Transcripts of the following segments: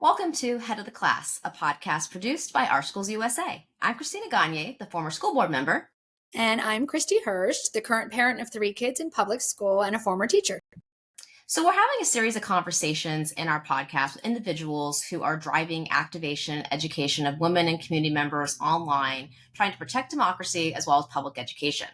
Welcome to Head of the Class, a podcast produced by Our Schools USA. I'm Christina Gagne, the former school board member. And I'm Kristi Hirsch, the current parent of 3 kids in public school and a former teacher. So we're having a series of conversations in our podcast with individuals who are driving activation and education of women and community members online, trying to protect democracy as well as public education.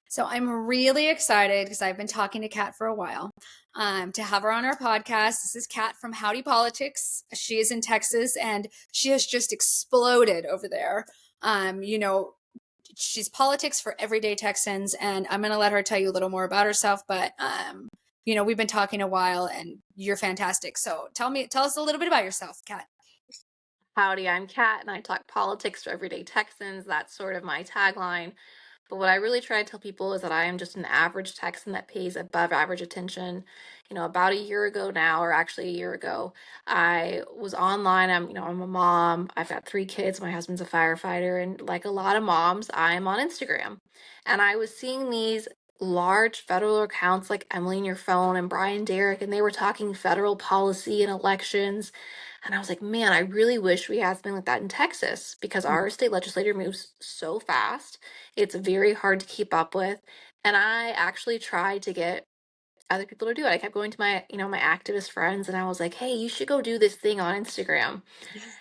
So I'm really excited because I've been talking to Kat for a while to have her on our podcast. This is Kat from Howdy Politics. She is in Texas and she has just exploded over there. She's politics for everyday Texans, and I'm going to let her tell you a little more about herself. But we've been talking a while, and you're fantastic. So tell us a little bit about yourself, Kat. Howdy, I'm Kat, and I talk politics for everyday Texans. That's sort of my tagline. But what I really try to tell people is that I am just an average Texan that pays above average attention. About a year ago now, or actually a year ago, I was online. I'm a mom. I've got 3 kids. My husband's a firefighter, and like a lot of moms, I'm on Instagram. And I was seeing these large federal accounts like Emily in Your Phone and Brian Derrick, and they were talking federal policy and elections. And I was like, man, I really wish we had something like that in Texas because our state legislature moves so fast. It's very hard to keep up with. And I actually tried to get other people to do it. I kept going to my activist friends and I was like, hey, you should go do this thing on Instagram.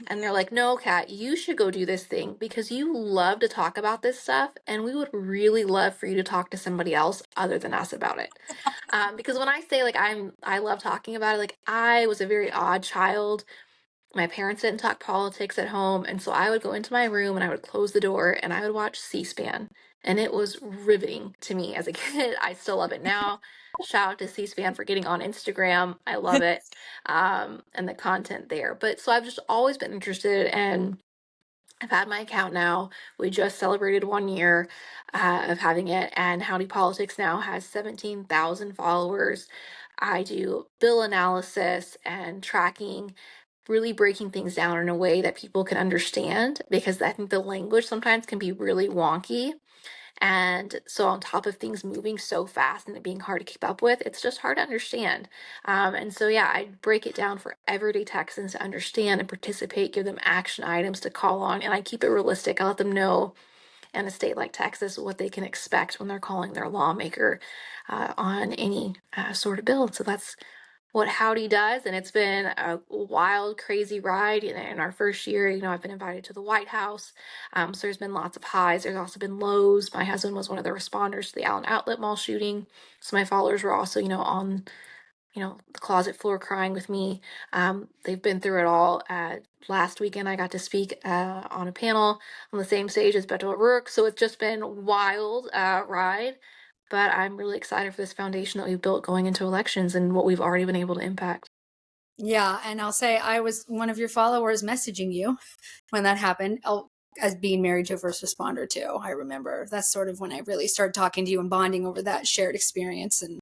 And they're like, no, Kat, you should go do this thing because you love to talk about this stuff. And we would really love for you to talk to somebody else other than us about it. Because when I say like I love talking about it, like I was a very odd child. My parents didn't talk politics at home, and so I would go into my room and I would close the door and I would watch C-SPAN. And it was riveting to me as a kid. I still love it now. Shout out to C-SPAN for getting on Instagram. I love it. And the content there. But so I've just always been interested, and I've had my account now. We just celebrated 1 year of having it, and Howdy Politics now has 17,000 followers. I do bill analysis and tracking, really breaking things down in a way that people can understand because I think the language sometimes can be really wonky. And so, on top of things moving so fast and it being hard to keep up with, it's just hard to understand. And so, yeah, I break it down for everyday Texans to understand and participate, give them action items to call on, and I keep it realistic. I let them know in a state like Texas what they can expect when they're calling their lawmaker on any sort of bill. So that's what Howdy does, and it's been a wild, crazy ride. In our first year, I've been invited to the White House, so there's been lots of highs. There's also been lows. My husband was one of the responders to the Allen Outlet Mall shooting, so my followers were also, on, the closet floor crying with me. They've been through it all. Last weekend, I got to speak on a panel on the same stage as Beto O'Rourke, so it's just been a wild ride. But I'm really excited for this foundation that we've built going into elections and what we've already been able to impact. Yeah, and I'll say I was one of your followers messaging you when that happened. As being married to a first responder too, I remember that's sort of when I really started talking to you and bonding over that shared experience. And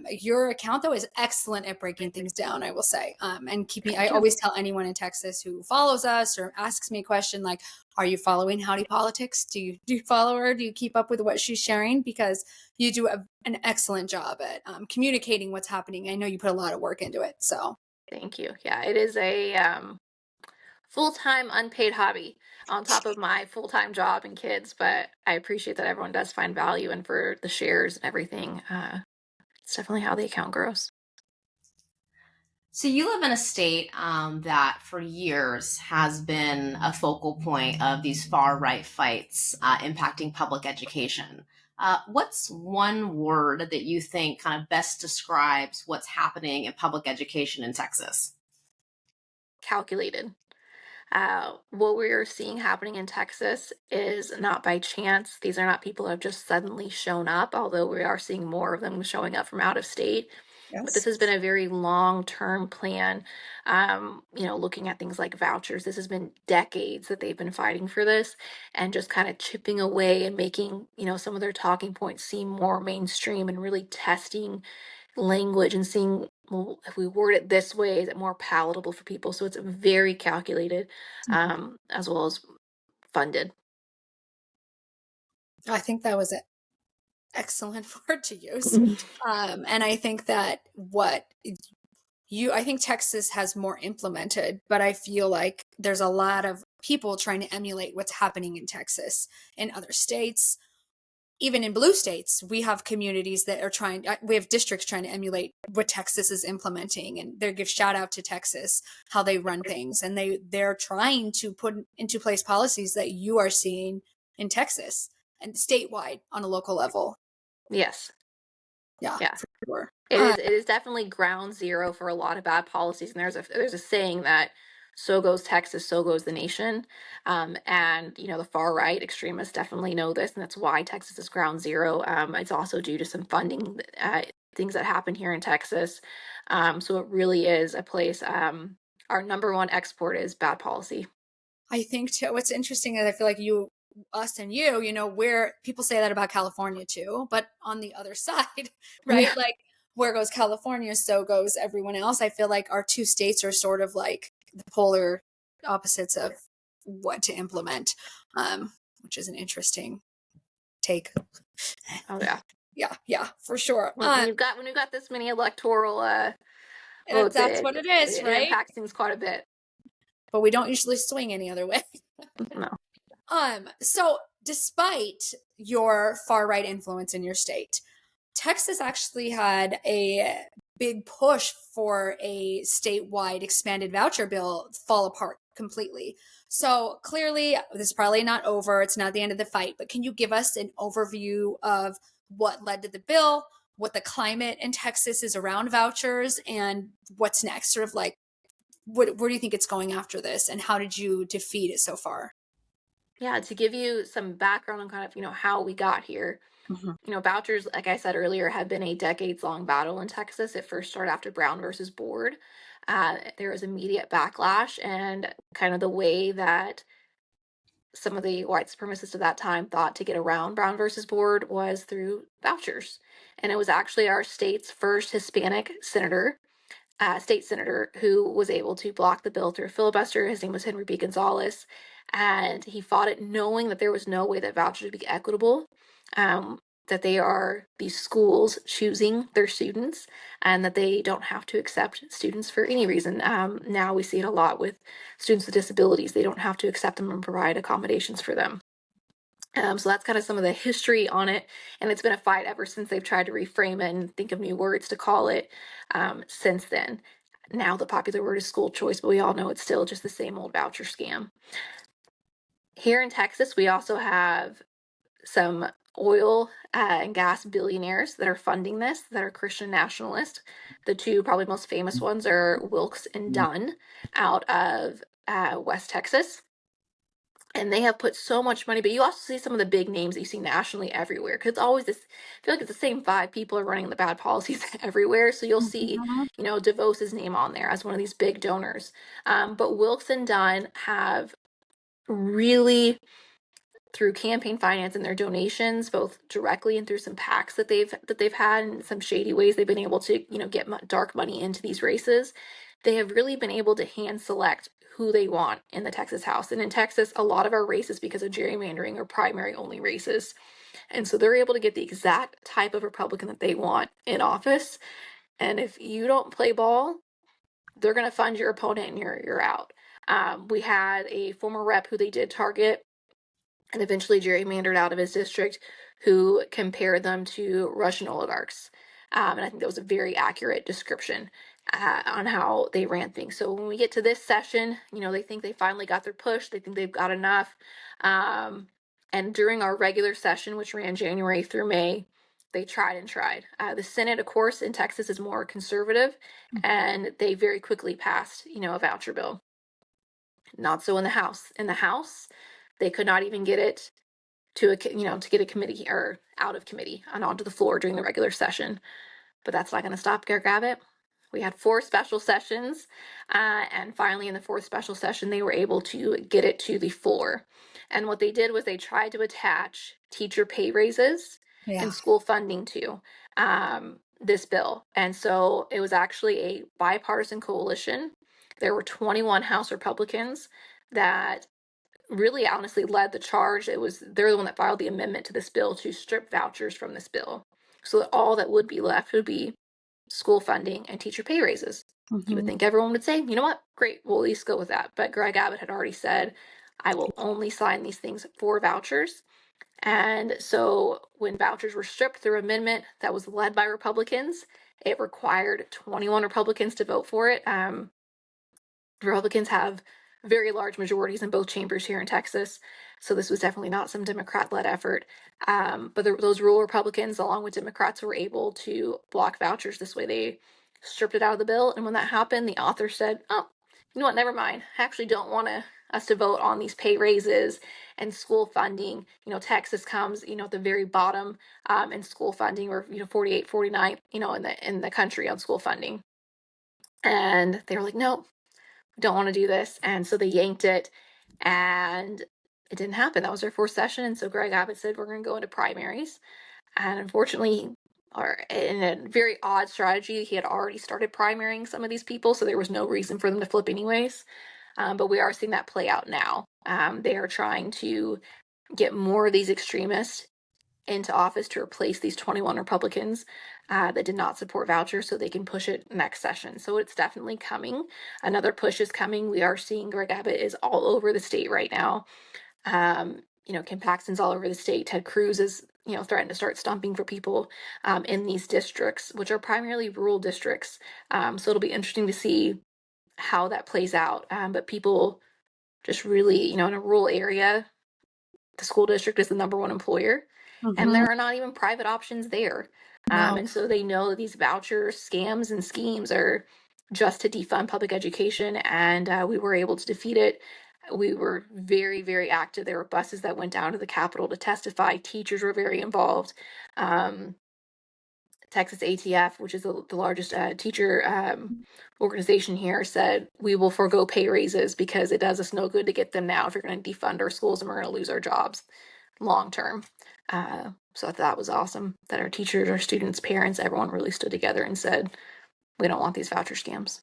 your account though is excellent at breaking things down, I will say, and keeping. I always tell anyone in Texas who follows us or asks me a question like, "Are you following Howdy Politics? Do you follow her? Do you keep up with what she's sharing?" Because you do an excellent job at communicating what's happening. I know you put a lot of work into it, so. Thank you. Yeah, it is a full-time unpaid hobby on top of my full-time job and kids, but I appreciate that everyone does find value and for the shares and everything. It's definitely how the account grows. So you live in a state that for years has been a focal point of these far-right fights impacting public education. What's one word that you think kind of best describes what's happening in public education in Texas? Calculated. What we're seeing happening in Texas is not by chance. These are not people who have just suddenly shown up, although we are seeing more of them showing up from out of state. But this has been a very long-term plan. Looking at things like vouchers, this has been decades that they've been fighting for this and just kind of chipping away and making, some of their talking points seem more mainstream and really testing language and seeing, well, if we word it this way, is it more palatable for people? So it's very calculated, as well as funded. I think that was an excellent word to use. And I think that what I think Texas has more implemented, but I feel like there's a lot of people trying to emulate what's happening in Texas. In other states, even in blue states, we have communities that are we have districts trying to emulate what Texas is implementing, and they give shout out to Texas, how they run things. And they're trying to put into place policies that you are seeing in Texas and statewide on a local level. Yes. Yeah, Yeah. for sure. It is definitely ground zero for a lot of bad policies. And there's a saying that so goes Texas, so goes the nation. And the far right extremists definitely know this, and that's why Texas is ground zero. It's also due to some funding things that happen here in Texas. So it really is a place. Our number one export is bad policy. I think too, what's interesting is I feel like us and where people say that about California too, but on the other side, right? Yeah. Like where goes California, so goes everyone else. I feel like our two states are sort of like the polar opposites of what to implement, which is an interesting take. Oh yeah. Yeah, for sure. When you've got this many electoral votes, That's what it is, it right? impacts things quite a bit. But we don't usually swing any other way. No. So despite your far right influence in your state, Texas actually had a big push for a statewide expanded voucher bill fall apart completely. So clearly, this is probably not over. It's not the end of the fight, but can you give us an overview of what led to the bill, what the climate in Texas is around vouchers, and what's next? Sort of like, where do you think it's going after this, and how did you defeat it so far? Yeah, to give you some background on kind of, how we got here. Vouchers, like I said earlier, have been a decades-long battle in Texas. It first started after Brown versus Board. There was immediate backlash, and kind of the way that some of the white supremacists of that time thought to get around Brown versus Board was through vouchers. And it was actually our state's first Hispanic state senator who was able to block the bill through a filibuster. His name was Henry B. Gonzalez, and he fought it knowing that there was no way that vouchers would be equitable, that they are these schools choosing their students, and that they don't have to accept students for any reason. Now we see it a lot with students with disabilities. They don't have to accept them and provide accommodations for them. So that's kind of some of the history on it, and it's been a fight ever since they've tried to reframe it and think of new words to call it since then. Now the popular word is school choice, but we all know it's still just the same old voucher scam. Here in Texas, we also have some oil and gas billionaires that are funding this, that are Christian nationalists. The two probably most famous ones are Wilkes and Dunn out of West Texas. And they have put so much money, but you also see some of the big names that you see nationally everywhere. Because it's always this, I feel like it's the same 5 people are running the bad policies everywhere. So you'll see, DeVos's name on there as one of these big donors. But Wilkes and Dunn have really, through campaign finance and their donations, both directly and through some PACs that they've had, and some shady ways they've been able to, get dark money into these races. They have really been able to hand select who they want in the Texas House. And in Texas, a lot of our races, because of gerrymandering, are primary only races. And so they're able to get the exact type of Republican that they want in office. And if you don't play ball, they're going to fund your opponent and you're out. We had a former rep who they did target and eventually gerrymandered out of his district, who compared them to Russian oligarchs. And I think that was a very accurate description on how they ran things. So when we get to this session, they think they finally got their push. They think they've got enough. And during our regular session, which ran January through May, they tried and tried. The Senate, of course, in Texas is more conservative, and they very quickly passed, a voucher bill. Not so in the House. In the House, they could not even get it to get a committee or out of committee and onto the floor during the regular session. But that's not going to stop Greg Abbott. We had 4 special sessions, and finally in the 4th special session, they were able to get it to the floor. And what they did was they tried to attach teacher pay raises and school funding to this bill. And so it was actually a bipartisan coalition. There were 21 House Republicans that really honestly led the charge. They're the one that filed the amendment to this bill to strip vouchers from this bill, so that all that would be left would be school funding and teacher pay raises. You would think everyone would say, you know what, great, we'll at least go with that. But Greg Abbott had already said, I will only sign these things for vouchers. And so when vouchers were stripped through amendment that was led by Republicans, it required 21 Republicans to vote for it. Republicans have very large majorities in both chambers here in Texas, so this was definitely not some Democrat-led effort. But those rural Republicans, along with Democrats, were able to block vouchers. This way, they stripped it out of the bill. And when that happened, the author said, "Oh, you know what? Never mind. I actually don't want us to vote on these pay raises and school funding. Texas comes, at the very bottom in school funding, or 48, 49, in the country on school funding." And they were like, "No, don't want to do this." And so they yanked it, and it didn't happen. That was their fourth session. And so Greg Abbott said, we're going to go into primaries. And unfortunately, or in a very odd strategy, he had already started primarying some of these people, so there was no reason for them to flip anyways. But we are seeing that play out now. They are trying to get more of these extremists into office to replace these 21 Republicans that did not support vouchers, so they can push it next session. So it's definitely coming. Another push is coming. We are seeing Greg Abbott is all over the state right now. Kim Paxton's all over the state. Ted Cruz is, threatened to start stumping for people in these districts, which are primarily rural districts. So it'll be interesting to see how that plays out. But people just really, in a rural area, the school district is the number one employer, and there are not even private options there. No. And so they know that these voucher scams and schemes are just to defund public education, and we were able to defeat it. We were very, very active. There were buses that went down to the Capitol to testify. Teachers were very involved. Texas ATF, which is the largest teacher organization here, said we will forego pay raises because it does us no good to get them now if you're going to defund our schools and we're going to lose our jobs long term. So I thought that was awesome that our teachers, our students, parents, everyone really stood together and said, we don't want these voucher scams.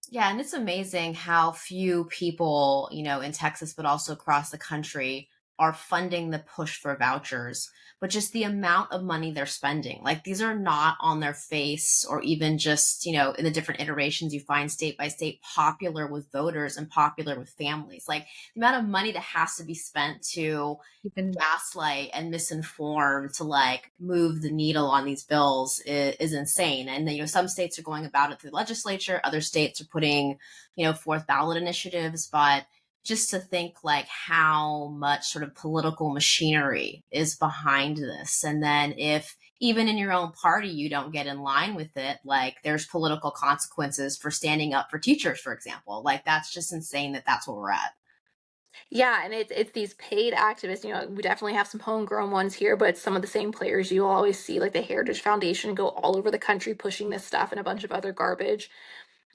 Yeah, and it's amazing how few people, in Texas, but also across the country, are funding the push for vouchers, but just the amount of money they're spending. Like, these are not on their face, or even just, in the different iterations you find state by state, popular with voters and popular with families. Like, the amount of money that has to be spent to gaslight and misinform to move the needle on these bills is insane. And some states are going about it through the legislature, other states are putting forth ballot initiatives. But just to think how much sort of political machinery is behind this, and then if even in your own party you don't get in line with it, there's political consequences for standing up for teachers, for example. That's just insane that that's where we're at. Yeah, and it's these paid activists. We definitely have some homegrown ones here, but it's some of the same players you'll always see, like the Heritage Foundation, go all over the country pushing this stuff and a bunch of other garbage,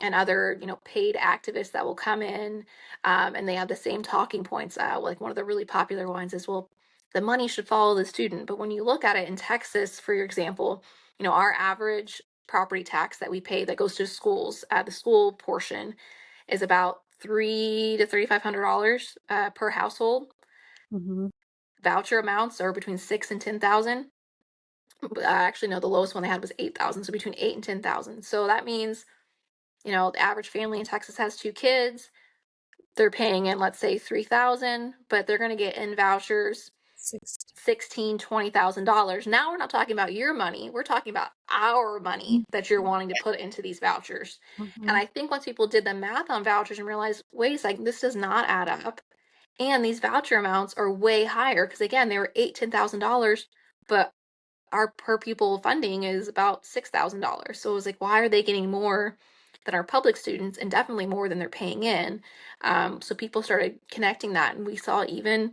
and other paid activists that will come in, and they have the same talking points. Like one of the really popular ones is, well, the money should follow the student. But when you look at it in Texas, for your example, our average property tax that we pay that goes to schools, the school portion is about $300 to $3,500 per household. Voucher amounts are between 6 and 10,000. Actually, no, the lowest one they had was 8,000, so between 8 and 10,000. So that means, the average family in Texas has 2 kids. They're paying in, let's say, 3,000, but they're going to get in vouchers $16,000, $20,000. Now we're not talking about your money. We're talking about our money that you're wanting to put into these vouchers. And I think once people did the math on vouchers and realized, wait a second, this does not add up. And these voucher amounts are way higher because, again, they were $8,000, $10,000, but our per pupil funding is about $6,000. So it was like, why are they getting more than our public students, and definitely more than they're paying in? So people started connecting that, and we saw even,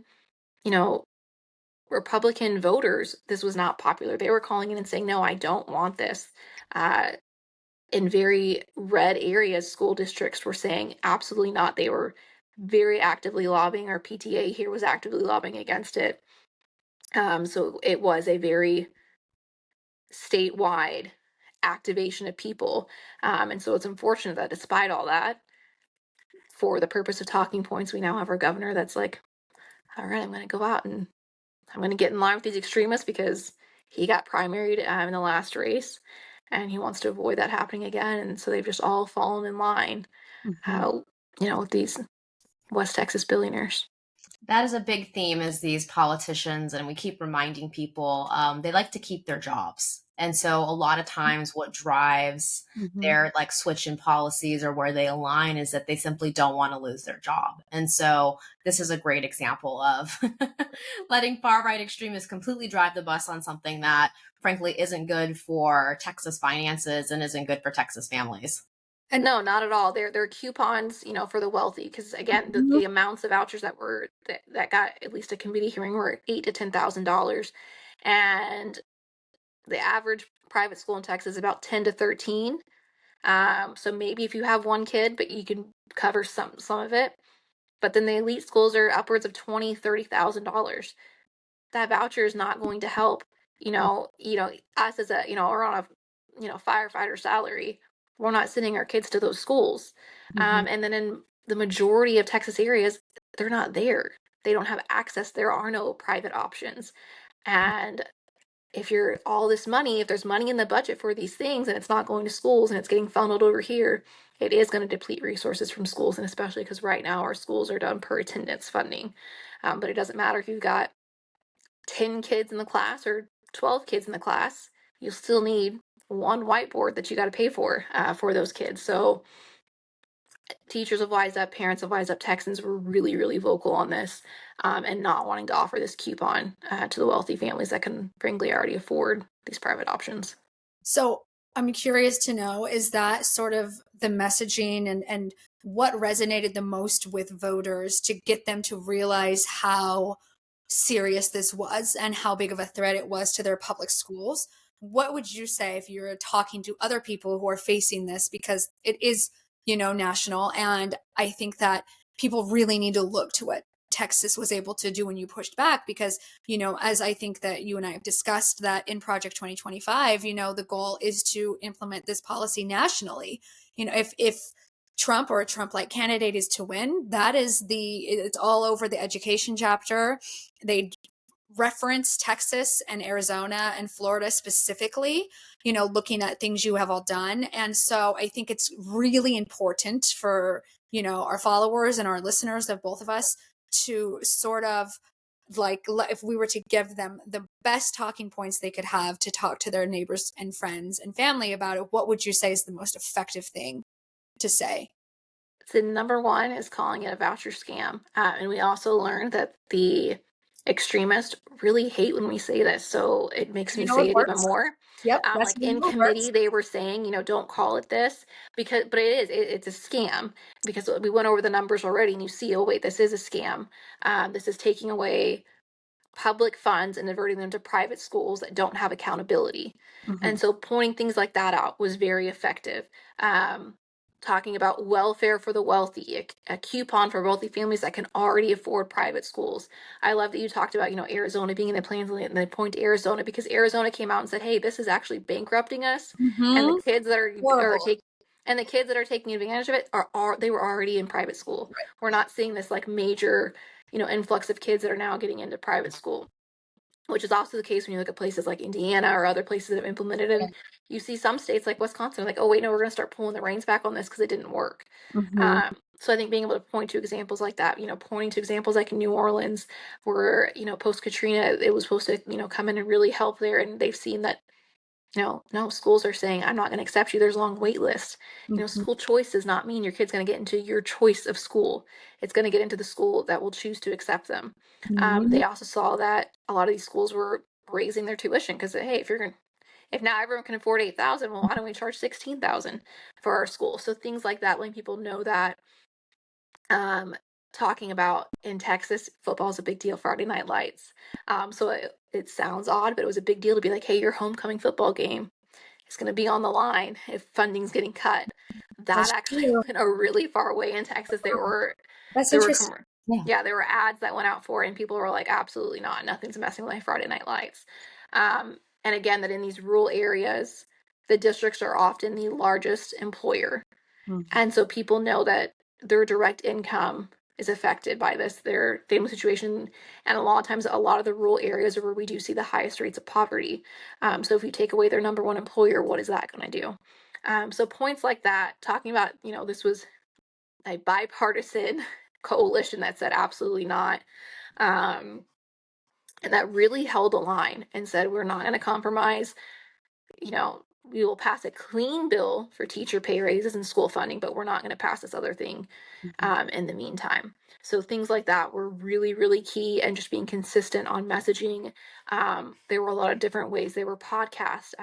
Republican voters, this was not popular. They were calling in and saying, no, I don't want this. In very red areas, school districts were saying absolutely not. They were very actively lobbying. Our PTA here was actively lobbying against it. So it was a very statewide activation of people. And so it's unfortunate that despite all that, for the purpose of talking points, we now have our governor that's like, all right, I'm going to go out and I'm going to get in line with these extremists because he got primaried in the last race. and he wants to avoid that happening again. And so they've just all fallen in line, Mhm. with these West Texas billionaires. That is a big theme, is these politicians, and we keep reminding people, they like to keep their jobs. And so a lot of times what drives Mhm. their like switch in policies or where they align is that they simply don't want to lose their job. And so this is a great example of letting far right extremists completely drive the bus on something that frankly isn't good for Texas finances and isn't good for Texas families. And No, not at all. They're coupons, for the wealthy. Because again, Mhm. the amounts of vouchers that got at least a committee hearing were $8,000 to $10,000, and the average private school in Texas is about 10 to 13. So maybe if you have one kid, but you can cover some of it. But then the elite schools are upwards of $20,000 to $30,000. That voucher is not going to help. Us as we're on a firefighter salary. We're not sending our kids to those schools. Mhm. And then in the majority of Texas areas, they're not there. They don't have access. There are no private options. And if there's money in the budget for these things and it's not going to schools and it's getting funneled over here, it is going to deplete resources from schools. And especially because right now our schools are done per attendance funding. But it doesn't matter if you've got 10 kids in the class or 12 kids in the class, you'll still need one whiteboard that you got to pay for those kids. So teachers have wised up, parents have wised up. Texans were really, really vocal on this, and not wanting to offer this coupon to the wealthy families that can frankly already afford these private options. So I'm curious to know, is that sort of the messaging and what resonated the most with voters to get them to realize how serious this was and how big of a threat it was to their public schools? What would you say if you're talking to other people who are facing this? Because it is, national. And I think that people really need to look to what Texas was able to do when you pushed back, because as I think that you and I have discussed, that in Project 2025, the goal is to implement this policy nationally. If Trump or a Trump-like candidate is to win, it's all over the education chapter. They reference Texas and Arizona and Florida specifically, looking at things you have all done. And so I think it's really important for, our followers and our listeners of both of us to sort of, like, if we were to give them the best talking points they could have to talk to their neighbors and friends and family about it, what would you say is the most effective thing to say? So number one is calling it a voucher scam. And we also learned that the extremists really hate when we say this. So it makes me say It it even works. more. Yep, that's Like in what works. committee, they were saying, don't call it this, but it's a scam, because we went over the numbers already and you see, oh, wait, this is a scam. This is taking away public funds and diverting them to private schools that don't have accountability. Mhm. And so pointing things like that out was very effective. Um, Talking about welfare for the wealthy, a coupon for wealthy families that can already afford private schools. I love that you talked about, Arizona being in the plans, and they point to Arizona because Arizona came out and said, hey, this is actually bankrupting us. And the Mhm. kids that are Horrible. taking and the kids that are taking advantage of it are they were already in private school. We're not seeing this like major influx of kids that are now getting into private school, which is also the case when you look at places like Indiana or other places that have implemented it. Right. And you see some states like Wisconsin like, oh wait, no, we're going to start pulling the reins back on this because it didn't work. Mhm. So I think being able to point to examples like that, pointing to examples like in New Orleans, where post Katrina, it was supposed to come in and really help there, and they've seen that no, schools are saying, I'm not going to accept you. There's a long wait list. Mhm. School choice does not mean your kid's going to get into your choice of school. It's going to get into the school that will choose to accept them. Mhm. They also saw that a lot of these schools were raising their tuition because, hey, if now everyone can afford 8,000, well, why don't we charge 16,000 for our school? So things like that, letting people know that. Um, Talking about in Texas, football is a big deal. Friday Night Lights. So it sounds odd, but it was a big deal to be like, hey, your homecoming football game is going to be on the line if funding's getting cut. That That's actually true. went a really far way in Texas. That's There were interesting. Yeah. yeah, there were ads that went out for it, and people were like, absolutely not. Nothing's messing with my Friday Night Lights. And again, that in these rural areas, the districts are often the largest employer. Mhm. And so people know that their direct income is affected by this, their family situation. And a lot of times, a lot of the rural areas are where we do see the highest rates of poverty. So if you take away their number one employer, what is that going to do? So points like that, talking about, this was a bipartisan coalition that said absolutely not. And that really held a line and said, we're not going to compromise. We will pass a clean bill for teacher pay raises and school funding, but we're not going to pass this other thing in the meantime. So things like that were really, really key, and just being consistent on messaging. There were a lot of different ways. There were podcasts.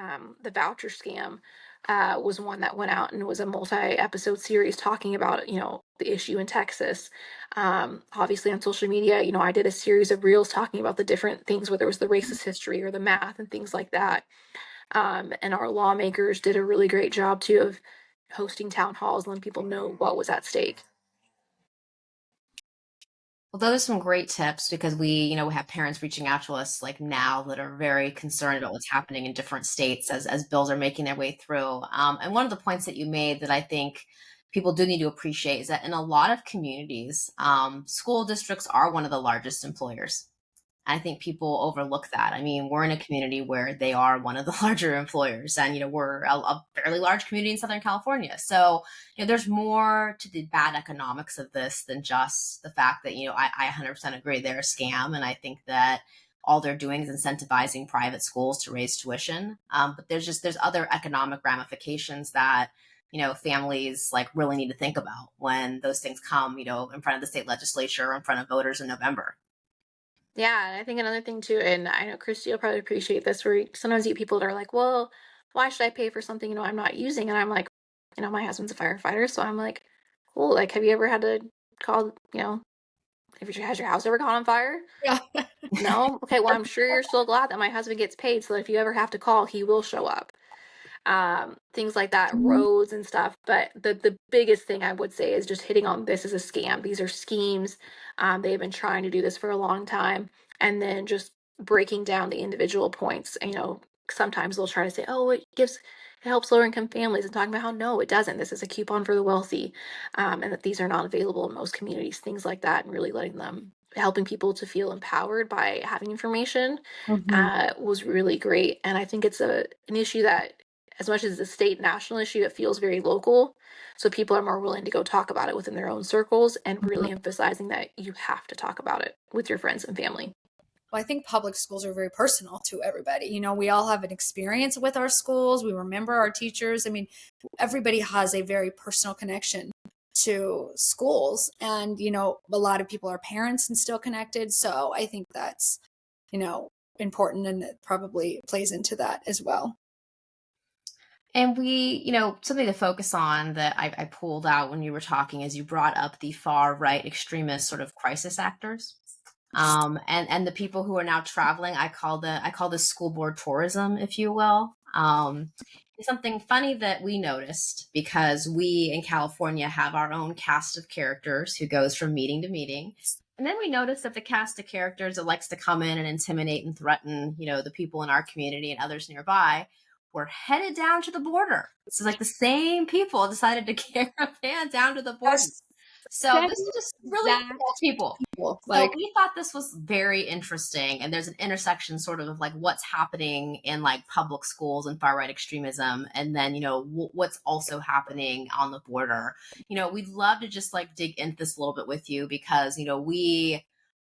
The voucher scam was one that went out and was a multi-episode series talking about, the issue in Texas. Obviously on social media, I did a series of reels talking about the different things, whether it was the racist history or the math and things like that. And our lawmakers did a really great job too of hosting town halls, letting people know what was at stake. Well, those are some great tips, because we have parents reaching out to us like now that are very concerned about what's happening in different states as bills are making their way through. And one of the points that you made that I think people do need to appreciate is that in a lot of communities, school districts are one of the largest employers. I think people overlook that. I mean, we're in a community where they are one of the larger employers, and we're a fairly large community in Southern California. So there's more to the bad economics of this than just the fact that I 100% agree they're a scam, and I think that all they're doing is incentivizing private schools to raise tuition. But there's other economic ramifications that families like really need to think about when those things come in front of the state legislature or in front of voters in November. Yeah, and I think another thing too, and I know Christy will probably appreciate this, where sometimes you get people that are like, well, why should I pay for something I'm not using? And I'm like, my husband's a firefighter, so I'm like, cool. Like, have you ever had to call, has your house ever caught on fire? Yeah. No? Okay, well, I'm sure you're still glad that my husband gets paid, so that if you ever have to call, he will show up. Things like that, roads and stuff. But the biggest thing I would say is just hitting on this as a scam. These are schemes. They have been trying to do this for a long time, and then just breaking down the individual points. Sometimes they'll try to say, "Oh, it helps lower income families," and talking about how no, it doesn't. This is a coupon for the wealthy, and that these are not available in most communities. Things like that, and really helping people to feel empowered by having information was really great. And I think it's an issue that, as much as it's a state national issue, it feels very local. So people are more willing to go talk about it within their own circles, and really emphasizing that you have to talk about it with your friends and family. Well, I think public schools are very personal to everybody. We all have an experience with our schools. We remember our teachers. I mean, everybody has a very personal connection to schools. And, a lot of people are parents and still connected. So I think that's, important, and it probably plays into that as well. And something to focus on that I pulled out when you were talking is you brought up the far right extremist sort of crisis actors. And the people who are now traveling, I call this school board tourism, if you will. It's something funny that we noticed, because we in California have our own cast of characters who goes from meeting to meeting. And then we noticed that the cast of characters that likes to come in and intimidate and threaten, the people in our community and others nearby, were headed down to the border. So like the same people decided to caravan down to the border. So this is just really cool people. So we thought this was very interesting, and there's an intersection sort of like what's happening in like public schools and far right extremism, and then what's also happening on the border. We'd love to just like dig into this a little bit with you, because we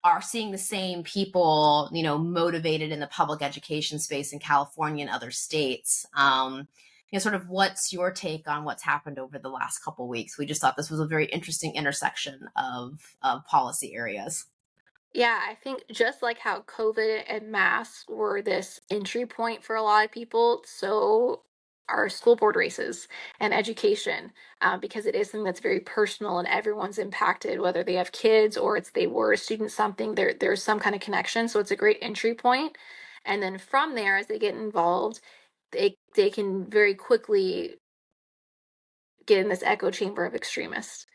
are seeing the same people motivated in the public education space in California and other states. Sort of what's your take on what's happened over the last couple of weeks? We just thought this was a very interesting intersection of policy areas. Yeah, I think just like how COVID and masks were this entry point for a lot of people, so are school board races and education, because it is something that's very personal and everyone's impacted, whether they have kids or they were a student, something there's some kind of connection. So it's a great entry point. And then from there, as they get involved, they can very quickly get in this echo chamber of extremists.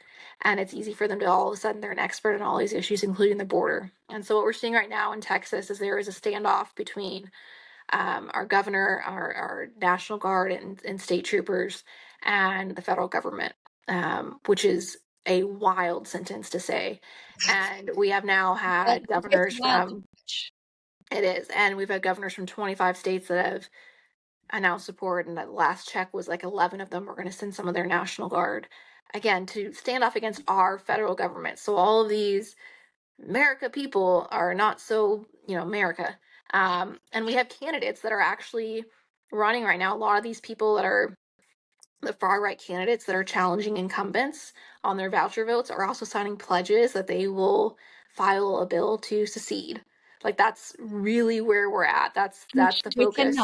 And it's easy for them to all of a sudden they're an expert in all these issues, including the border. And so what we're seeing right now in Texas is there is a standoff between our governor, our National Guard and state troopers, and the federal government, which is a wild sentence to say. And we have now had governors from, it is, and we've had governors from 25 states that have announced support, and that last check was like 11 of them were going to send some of their National Guard, again, to stand off against our federal government. So all of these America people are not so, America. And we have candidates that are actually running right now. A lot of these people that are the far right candidates that are challenging incumbents on their voucher votes are also signing pledges that they will file a bill to secede. Like, that's really where we're at. That's the focus.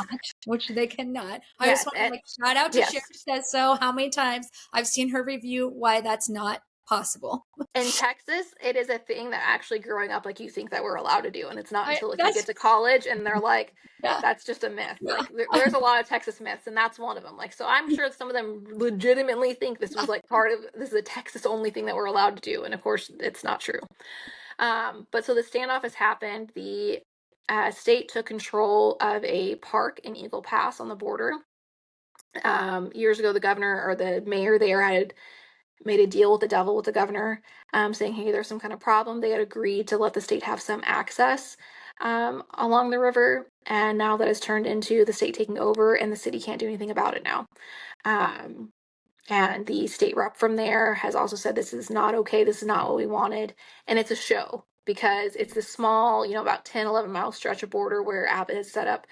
Which they cannot. I Yes, just want to shout out to yes. Sherry Says So. How many times I've seen her review why that's not possible. In Texas, it is a thing that actually growing up, like, you think that we're allowed to do, and it's not until you get to college and they're like, that's just a myth. Yeah. Like, there's a lot of Texas myths, and that's one of them. Like, so I'm sure some of them legitimately think this was like this is a Texas only thing that we're allowed to do, and of course it's not true. But so the standoff has happened. The state took control of a park in Eagle Pass on the border. Years ago, the governor or the mayor there had made a deal with the devil with the governor, saying, hey, there's some kind of problem. They had agreed to let the state have some access along the river, and now that has turned into the state taking over, and the city can't do anything about it now. And the state rep from there has also said this is not okay, this is not what we wanted, and it's a show because it's this small, about 10, 11-mile stretch of border where Abbott has set up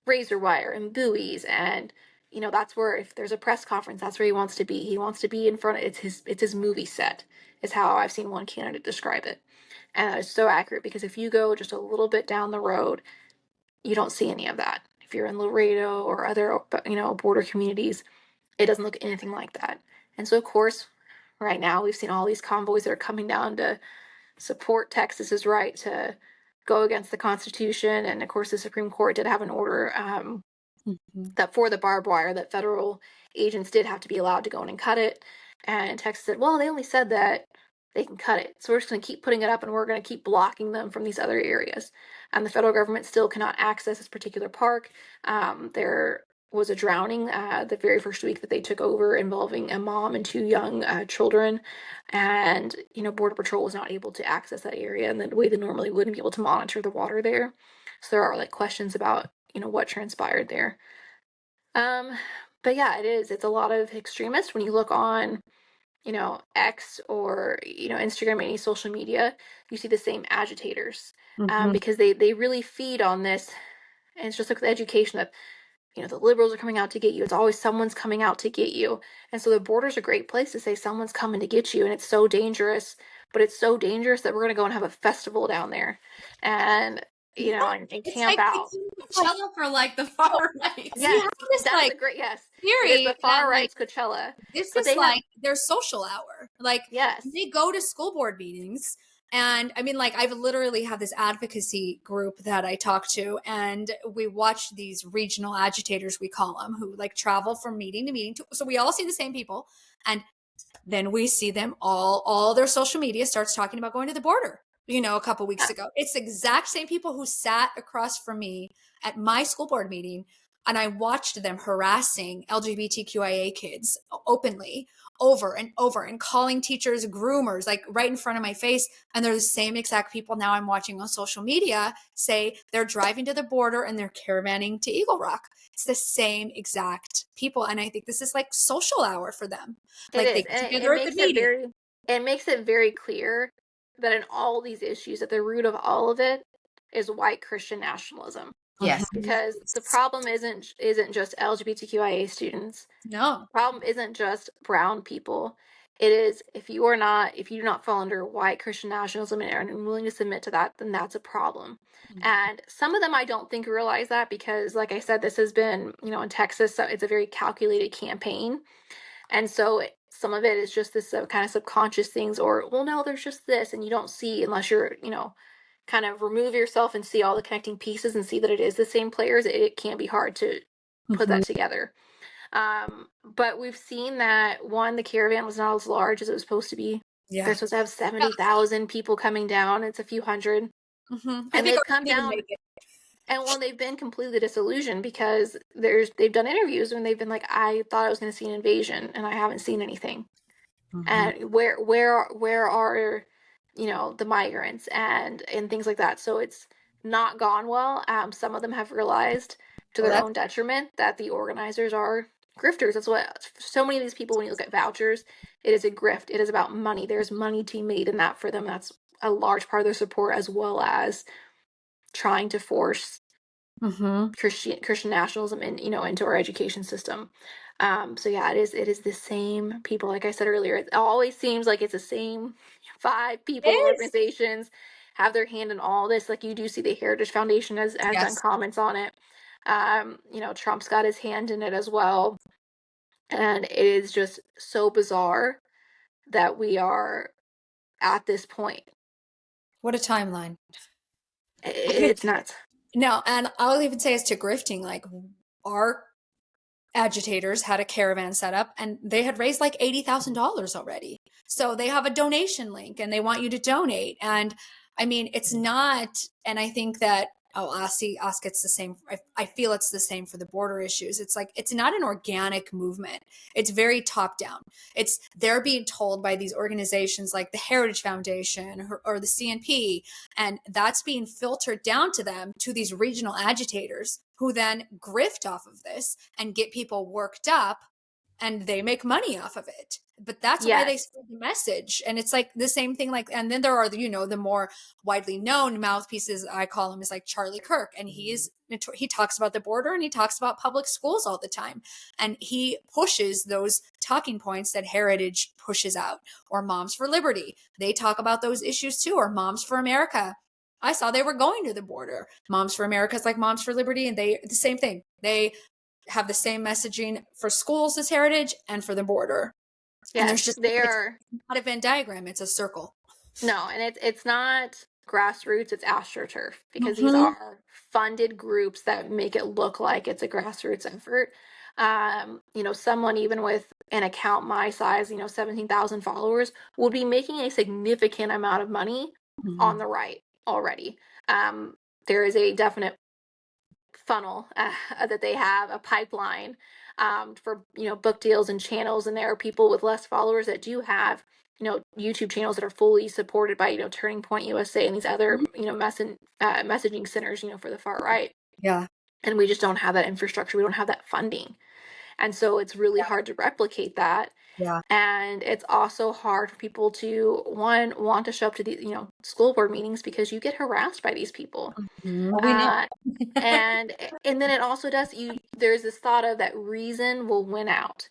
razor wire and buoys, and that's where, if there's a press conference, that's where he wants to be. He wants to be in front of it's his movie set, is how I've seen one candidate describe it. And that is so accurate, because if you go just a little bit down the road, you don't see any of that. If you're in Laredo or other border communities, it doesn't look anything like that. And so, of course, right now we've seen all these convoys that are coming down to support Texas's right to go against the Constitution. And of course, the Supreme Court did have an order that for the barbed wire, that federal agents did have to be allowed to go in and cut it. And Texas said, well, they only said that they can cut it, so we're just going to keep putting it up, and we're going to keep blocking them from these other areas. And the federal government still cannot access this particular park. There was a drowning the very first week that they took over, involving a mom and two young children, and Border Patrol was not able to access that area in the way they normally would and be able to monitor the water there. So there are questions about what transpired there. But yeah, it's a lot of extremists. When you look on X or Instagram, any social media, you see the same agitators, because they really feed on this. And it's just like the education that the liberals are coming out to get you. It's always someone's coming out to get you. And so the border's a great place to say someone's coming to get you, and it's so dangerous. But it's so dangerous that we're going to go and have a festival down there, and and camp out. Coachella for the far right. Yes, that's a great, yes. It is the far right's Coachella. This is their social hour. Yes, they go to school board meetings. And I mean, I've literally had this advocacy group that I talk to, and we watch these regional agitators, we call them, who travel from meeting to meeting. So we all see the same people. And then we see them all their social media starts talking about going to the border, a couple weeks ago. It's the exact same people who sat across from me at my school board meeting, and I watched them harassing LGBTQIA kids openly over and over, and calling teachers groomers, right in front of my face. And they're the same exact people now I'm watching on social media say they're driving to the border and they're caravanning to Eagle Rock. It's the same exact people. And I think this is social hour for them. It is. It makes it very clear that in all these issues, at the root of all of it is white Christian nationalism. Yes. Because the problem isn't just LGBTQIA students. No. The problem isn't just brown people. It is, if you do not fall under white Christian nationalism and are willing to submit to that, then that's a problem. Mm-hmm. And some of them I don't think realize that, because like I said, this has been, in Texas, so it's a very calculated campaign. And so some of it is just this kind of subconscious things, or, well, no, there's just this, and you don't see unless you're, kind of remove yourself and see all the connecting pieces and see that it is the same players. It can be hard to put that together. But we've seen that, one, the caravan was not as large as it was supposed to be. Yeah. They're supposed to have 70,000 people coming down. It's a few hundred. Mm-hmm. And they've come down. And they've been completely disillusioned, because they've done interviews and they've been like, I thought I was going to see an invasion, and I haven't seen anything. and where are the migrants and things like that. So it's not gone well. Some of them have realized to Well, their that's own detriment that the organizers are grifters. That's what so many of these people, when you look at vouchers, it is a grift. It is about money. There's money to be made in that for them. That's a large part of their support, as well as trying to force Christian nationalism into our education system. So yeah, it is the same people. Like I said earlier, it always seems like it's the same 5 people or it is. organizations have their hand in all this. Like, you do see the Heritage Foundation has done Yes. comments on it. Trump's got his hand in it as well, and it is just so bizarre that we are at this point. What a timeline. It's nuts. No, and I'll even say as to grifting, like our agitators had a caravan set up and they had raised like $80,000 already. So they have a donation link and they want you to donate. And I mean, it's not, and I think that, ask it's the same. I feel it's the same for the border issues. It's like, it's not an organic movement. It's very top down. They're being told by these organizations like the Heritage Foundation or the CNP, and that's being filtered down to them, to these regional agitators who then grift off of this and get people worked up, and they make money off of it. But that's why they Yes. spread the message. And it's like the same thing, like, and then there are the more widely known mouthpieces, I call him, is like Charlie Kirk, and he talks about the border and he talks about public schools all the time, and he pushes those talking points that Heritage pushes out, or Moms for Liberty, they talk about those issues too, or Moms for America. I saw they were going to the border. Moms for America is like Moms for Liberty, and the same thing. They have the same messaging for schools as Heritage and for the border. And there's Yes, just, they it's are. not a Venn diagram, it's a circle. No, and it's not grassroots, it's astroturf, because these Mm-hmm. are funded groups that make it look like it's a grassroots effort. Someone even with an account my size, 17,000 followers, would be making a significant amount of money on the right already. There is a definite funnel that they have, a pipeline for book deals and channels, and there are people with less followers that do have YouTube channels that are fully supported by Turning Point USA and these other messaging centers for the far right. Yeah. And we just don't have that infrastructure, we don't have that funding, and so it's really hard to replicate that. Yeah. And it's also hard for people to want to show up to the school board meetings, because you get harassed by these people. Mm-hmm. We know. And then it also does, there's this thought of that reason will win out.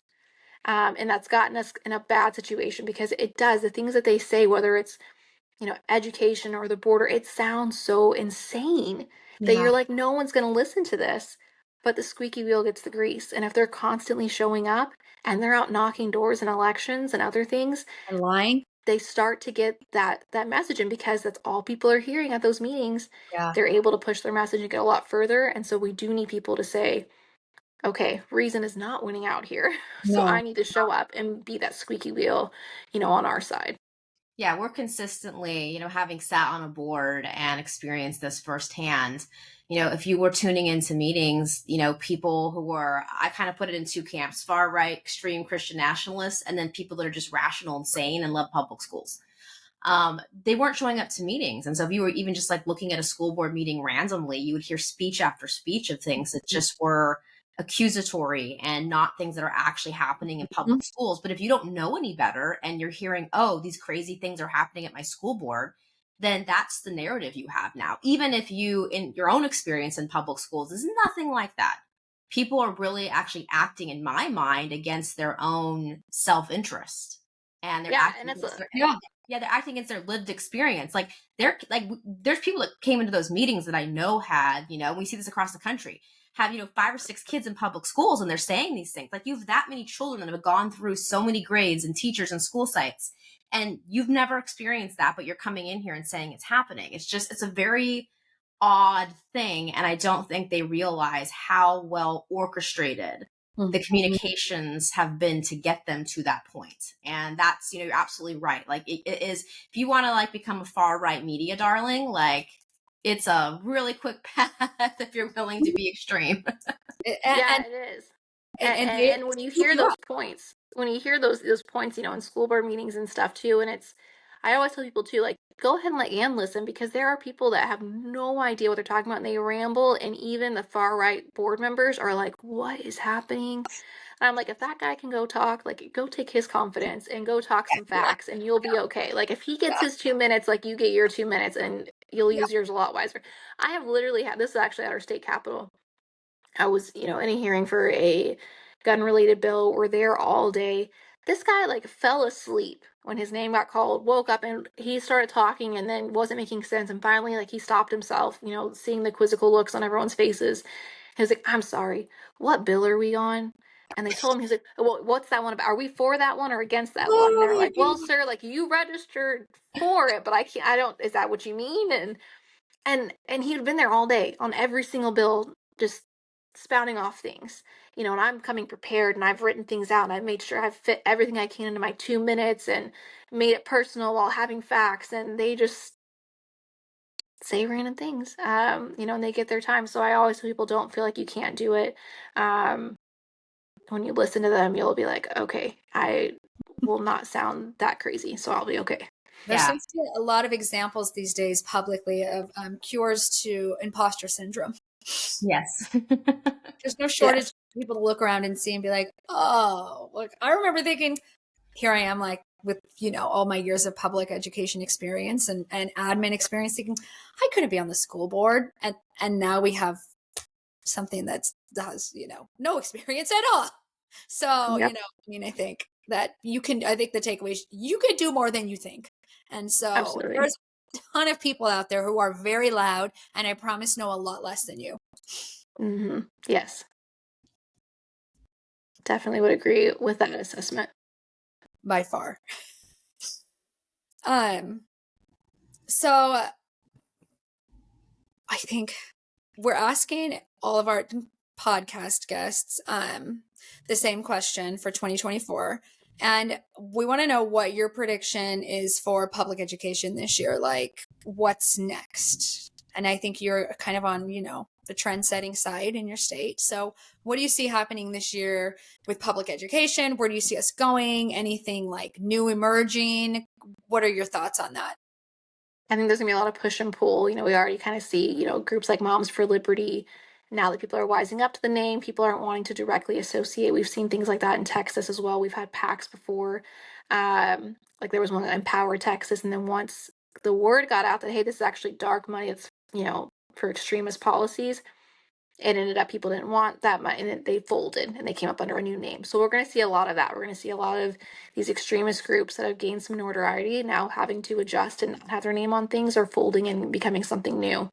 And that's gotten us in a bad situation, because it does. The things that they say, whether it's education or the border, it sounds so insane that Yeah. you're like, no one's going to listen to this. But the squeaky wheel gets the grease, and if they're constantly showing up and they're out knocking doors in elections and other things, And lying. they start to get that message, and because that's all people are hearing at those meetings, Yeah. they're able to push their message and get a lot further. And so we do need people to say, okay, reason is not winning out here. So No. I need to show up and be that squeaky wheel, on our side. Yeah, we're consistently, having sat on a board and experienced this firsthand. If you were tuning into meetings, people who were, I kind of put it in two camps: far right, extreme Christian nationalists, and then people that are just rational and sane and love public schools. They weren't showing up to meetings. And so if you were even just like looking at a school board meeting randomly, you would hear speech after speech of things that just were accusatory and not things that are actually happening in public schools. But if you don't know any better and you're hearing, oh, these crazy things are happening at my school board, then that's the narrative you have now. Even if you, in your own experience in public schools, is nothing like that. People are really actually acting, in my mind, against their own self-interest. And they're acting against they're acting against their lived experience. Like, there's people that came into those meetings that I know had, we see this across the country, have 5 or 6 kids in public schools, and they're saying these things. Like, you have that many children that have gone through so many grades and teachers and school sites, and you've never experienced that, but you're coming in here and saying it's happening. It's a very odd thing, and I don't think they realize how well orchestrated the communications have been to get them to that point. And that's, you're absolutely right. Like, it is, if you want to like become a far right media darling, like, it's a really quick path if you're willing to be extreme. Yeah, it is. And when you hear those points, when you hear those points, in school board meetings and stuff too, and I always tell people too, like, go ahead and let Ann listen, because there are people that have no idea what they're talking about and they ramble, and even the far right board members are like, what is happening? And I'm like, if that guy can go talk, like, go take his confidence and go talk some Yeah. facts and you'll be okay. Like, if he gets his 2 minutes, like, you get your 2 minutes and you'll Yeah. use yours a lot wiser. I have literally had this is actually at our state capitol. I was, in a hearing for a gun related bill. We're there all day. This guy like fell asleep when his name got called, woke up and he started talking and then wasn't making sense. And finally, like he stopped himself, seeing the quizzical looks on everyone's faces. He was like, I'm sorry, what bill are we on? And they told him, he's like, well, what's that one about? Are we for that one or against that one? And Oh they're my like, well, goodness. sir, like you registered for it, but I don't, is that what you mean? And he'd been there all day on every single bill, just spouting off things, and I'm coming prepared and I've written things out and I've made sure I've fit everything I can into my 2 minutes and made it personal while having facts, and they just say random things, and they get their time. So I always tell people, don't feel like you can't do it. um, when you listen to them, you'll be like, okay, I will not sound that crazy, so I'll be okay. There Yeah. seems to be a lot of examples these days publicly of cures to imposter syndrome. Yes. There's no shortage Yes. of people to look around and see and be like, oh, look, I remember thinking, here I am, like with, all my years of public education experience and admin experience, thinking I couldn't be on the school board. And now we have something that has, no experience at all. So, Yep. I think that I think the takeaway is you could do more than you think. And so Absolutely. there's a ton of people out there who are very loud and I promise know a lot less than you. Yes, definitely would agree with that assessment. By far. Um, so I think we're asking all of our podcast guests the same question for 2024. And we want to know what your prediction is for public education this year. Like, what's next? And I think you're kind of on, the trend setting side in your state. So, what do you see happening this year with public education? Where do you see us going? Anything like new emerging? What are your thoughts on that? I think there's gonna be a lot of push and pull. We already kind of see, groups like Moms for Liberty. Now that people are wising up to the name, people aren't wanting to directly associate. We've seen things like that in Texas as well. We've had PACs before. Like there was one that Empower Texas, and then once the word got out that hey, this is actually dark money, it's for extremist policies, it ended up people didn't want that much and they folded and they came up under a new name. So we're going to see a lot of that. We're going to see a lot of these extremist groups that have gained some notoriety now having to adjust and not have their name on things or folding and becoming something new.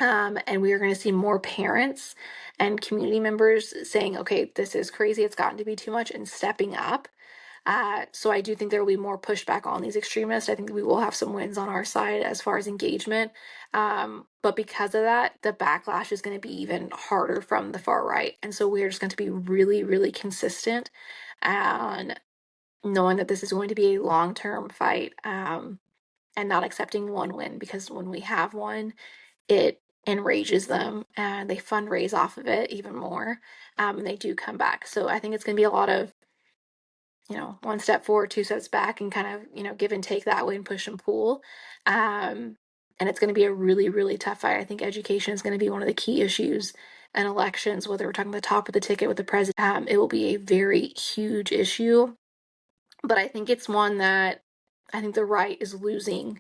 And we are going to see more parents and community members saying, okay, this is crazy, it's gotten to be too much, and stepping up. So I do think there will be more pushback on these extremists. I think we will have some wins on our side as far as engagement. But because of that, the backlash is going to be even harder from the far right. And so we're just going to be really, really consistent and knowing that this is going to be a long-term fight, and not accepting one win, because when we have one, it enrages them and they fundraise off of it even more. And they do come back. So I think it's going to be a lot of one step forward, two steps back, and kind of, give and take that way and push and pull. And it's going to be a really, really tough fight. I think education is going to be one of the key issues in elections, whether we're talking the top of the ticket with the president. It will be a very huge issue, but I think it's one that I think the right is losing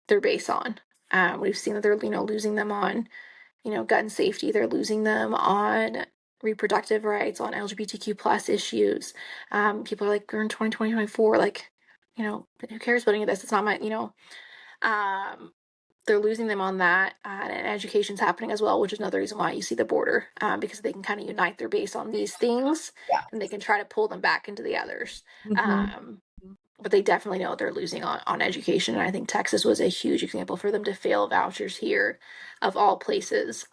their base on. We've seen that they're, losing them on, gun safety. They're losing them on reproductive rights, on LGBTQ plus issues. People are like, we're in 2024, like, who cares about any of this? It's not my, um, they're losing them on that. And education's happening as well, which is another reason why you see the border, because they can kind of unite their base on these things Yeah. and they can try to pull them back into the others. Mm-hmm. But they definitely know they're losing on education. And I think Texas was a huge example for them to fail vouchers here, of all places.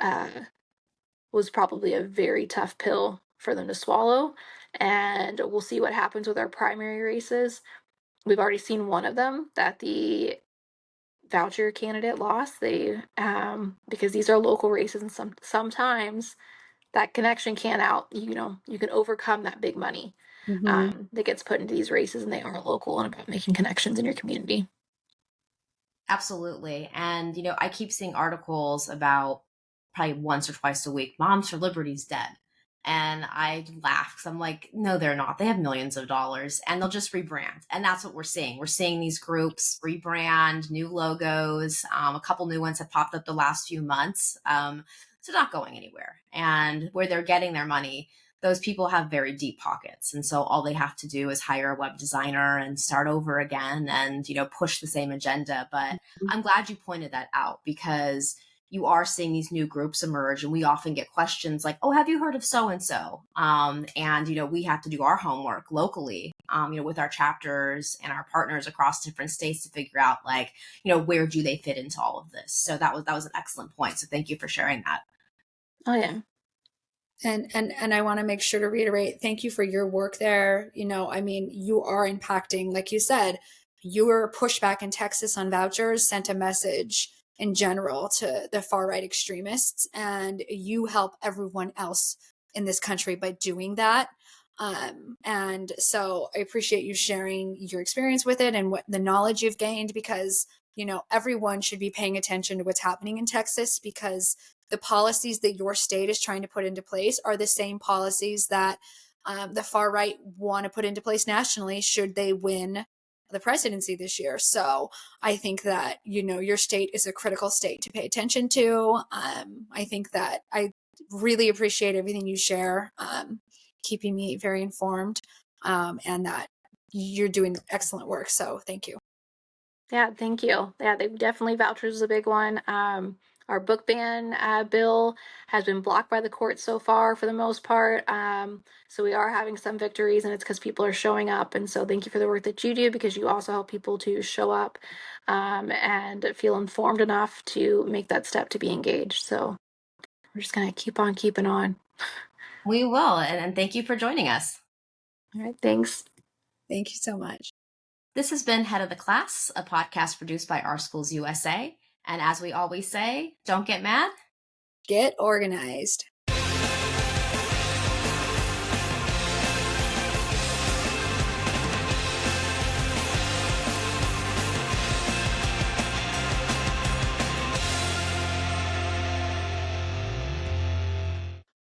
Was probably a very tough pill for them to swallow. And we'll see what happens with our primary races. We've already seen one of them that the voucher candidate lost. They because these are local races, and sometimes that connection can't out. You can overcome that big money. that gets put into these races, and they are local and about making connections in your community. Absolutely. And, I keep seeing articles about probably once or twice a week, Moms for Liberty's dead. And I laugh because I'm like, no, they're not. They have millions of dollars and they'll just rebrand. And that's what we're seeing. We're seeing these groups rebrand, new logos. A couple new ones have popped up the last few months. So not going anywhere. And where they're getting their money, those people have very deep pockets. And so all they have to do is hire a web designer and start over again and, push the same agenda. But I'm glad you pointed that out because you are seeing these new groups emerge, and we often get questions like, oh, have you heard of so and so? And we have to do our homework locally, with our chapters and our partners across different states to figure out like, where do they fit into all of this? So that was an excellent point. So thank you for sharing that. Oh yeah. And I want to make sure to reiterate, thank you for your work there. You are impacting, like you said, your pushback in Texas on vouchers sent a message in general to the far right extremists, and you help everyone else in this country by doing that. And so I appreciate you sharing your experience with it and what the knowledge you've gained, because everyone should be paying attention to what's happening in Texas, because the policies that your state is trying to put into place are the same policies that the far right want to put into place nationally should they win the presidency this year. So I think that, your state is a critical state to pay attention to. I think that I really appreciate everything you share, keeping me very informed, and that you're doing excellent work. So thank you. Yeah, thank you. Yeah, they definitely vouchers is a big one. Our book ban bill has been blocked by the court so far for the most part. So we are having some victories, and it's because people are showing up. And so thank you for the work that you do, because you also help people to show up and feel informed enough to make that step to be engaged. So we're just going to keep on keeping on. We will. And thank you for joining us. All right, thanks. Thank you so much. This has been Head of the Class, a podcast produced by Our Schools USA. And as we always say, don't get mad. Get organized.